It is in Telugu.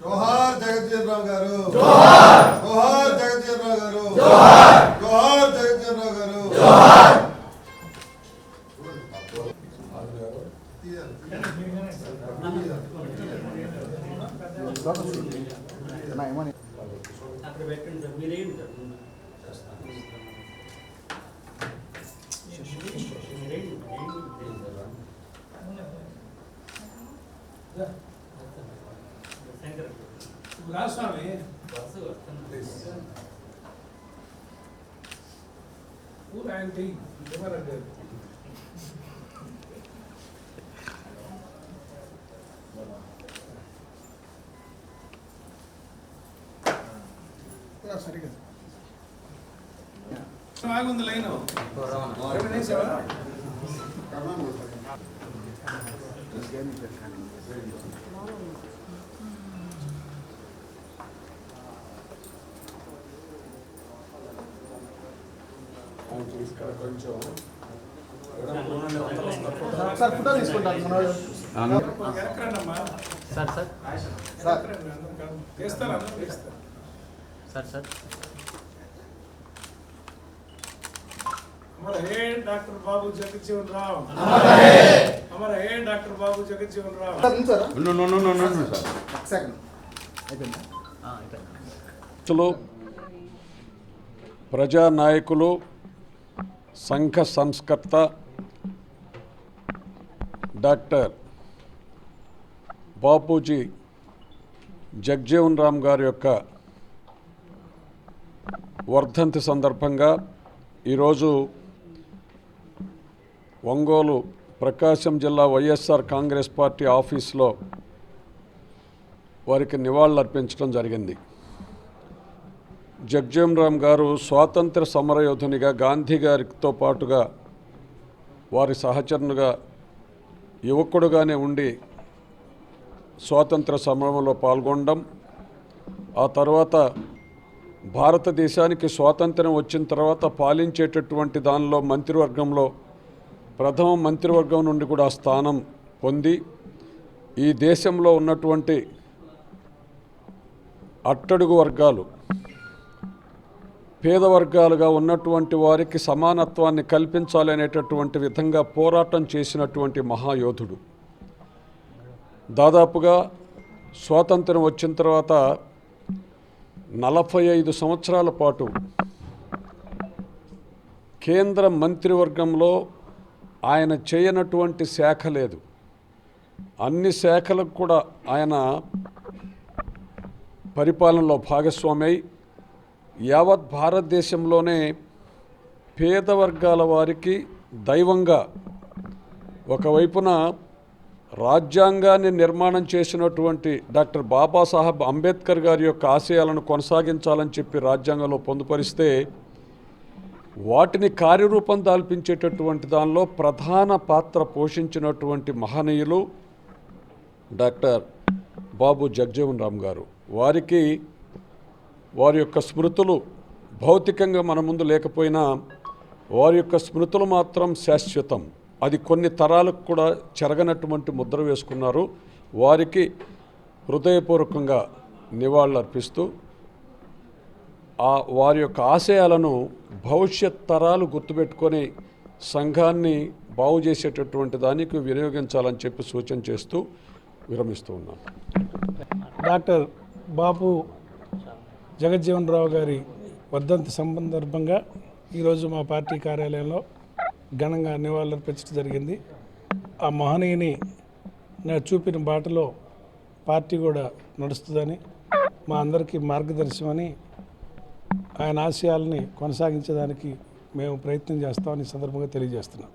जोहार जगजीवन राम गारू जोहार जगजीवन राम गारू जोहार जगजीवन राम गारू जोहार సరిగా ఆగుంది లైన్ కొంచెం సార్ ఫోటో తీసుకుంటాను సార్ సార్ చేస్తారా సార్ సార్ हमारा है डॉक्टर बाबू जगजीवन राम हमारा है डॉक्टर बाबू जगजीवन राम ప్రజా నాయకులు సంఘ సంస్కర్త డాక్టర్ బాపూజీ జగజీవన్ రామ్ గారి యొక్క వర్ధంతి సందర్భంగా ఈరోజు ఒంగోలు ప్రకాశం జిల్లా వైఎస్ఆర్ కాంగ్రెస్ పార్టీ ఆఫీసులో వారికి నివాళులర్పించడం జరిగింది. జగజీవన్ రామ్ గారు స్వాతంత్ర సమరయోధునిగా గాంధీ గారితో పాటుగా వారి సహచరునిగా యువకుడుగానే ఉండి స్వాతంత్ర సమరంలో పాల్గొనడం, ఆ తర్వాత భారతదేశానికి స్వాతంత్రం వచ్చిన తర్వాత పాలించేటటువంటి దానిలో మంత్రివర్గంలో ప్రథమ మంత్రివర్గం నుండి కూడా స్థానం పొంది ఈ దేశంలో ఉన్నటువంటి అట్టడుగు వర్గాలు పేద వర్గాలుగా ఉన్నటువంటి వారికి సమానత్వాన్ని కల్పించాలనేటటువంటి విధంగా పోరాటం చేసినటువంటి మహాయోధుడు. దాదాపుగా స్వాతంత్రం వచ్చిన తర్వాత 45 సంవత్సరాల పాటు కేంద్ర మంత్రివర్గంలో ఆయన చేయనటువంటి శాఖ లేదు. అన్ని శాఖలకు కూడా ఆయన పరిపాలనలో భాగస్వామై యావత్ భారతదేశంలోనే పేద వర్గాల వారికి దైవంగా ఒకవైపున రాజ్యాంగాన్ని నిర్మాణం చేసినటువంటి డాక్టర్ బాబాసాహెబ్ అంబేద్కర్ గారి యొక్క ఆశయాలను కొనసాగించాలని చెప్పి రాజ్యాంగంలో పొందుపరిస్తే వాటిని కార్యరూపం దాల్పించేటటువంటి దానిలో ప్రధాన పాత్ర పోషించినటువంటి మహనీయులు డాక్టర్ బాబు జగజీవన్ రామ్ గారు. వారికి వారి యొక్క స్మృతులు భౌతికంగా మన ముందు లేకపోయినా వారి యొక్క స్మృతులు మాత్రం శాశ్వతం. అది కొన్ని తరాలకు కూడా చెరగనటువంటి ముద్ర వేసుకున్నారు. వారికి హృదయపూర్వకంగా నివాళులర్పిస్తూ వారి యొక్క ఆశయాలను భవిష్యత్ తరాలు గుర్తుపెట్టుకొని సంఘాన్ని బాగు చేసేటటువంటి దానికి వినియోగించాలని చెప్పి సూచన చేస్తూ విరమిస్తూ ఉన్నాను. డాక్టర్ బాపు జగజ్జీవన్ రావు గారి వర్ధంతి సందర్భంగా ఈరోజు మా పార్టీ కార్యాలయంలో ఘనంగా నివాళులర్పించడం జరిగింది. ఆ మహనీయుని చూపిన బాటలో పార్టీ కూడా నడుస్తుందని, మా అందరికీ మార్గదర్శనమని, ఆయన ఆశయాలని కొనసాగించడానికి మేము ప్రయత్నం చేస్తామని ఈ సందర్భంగా తెలియజేస్తున్నాం.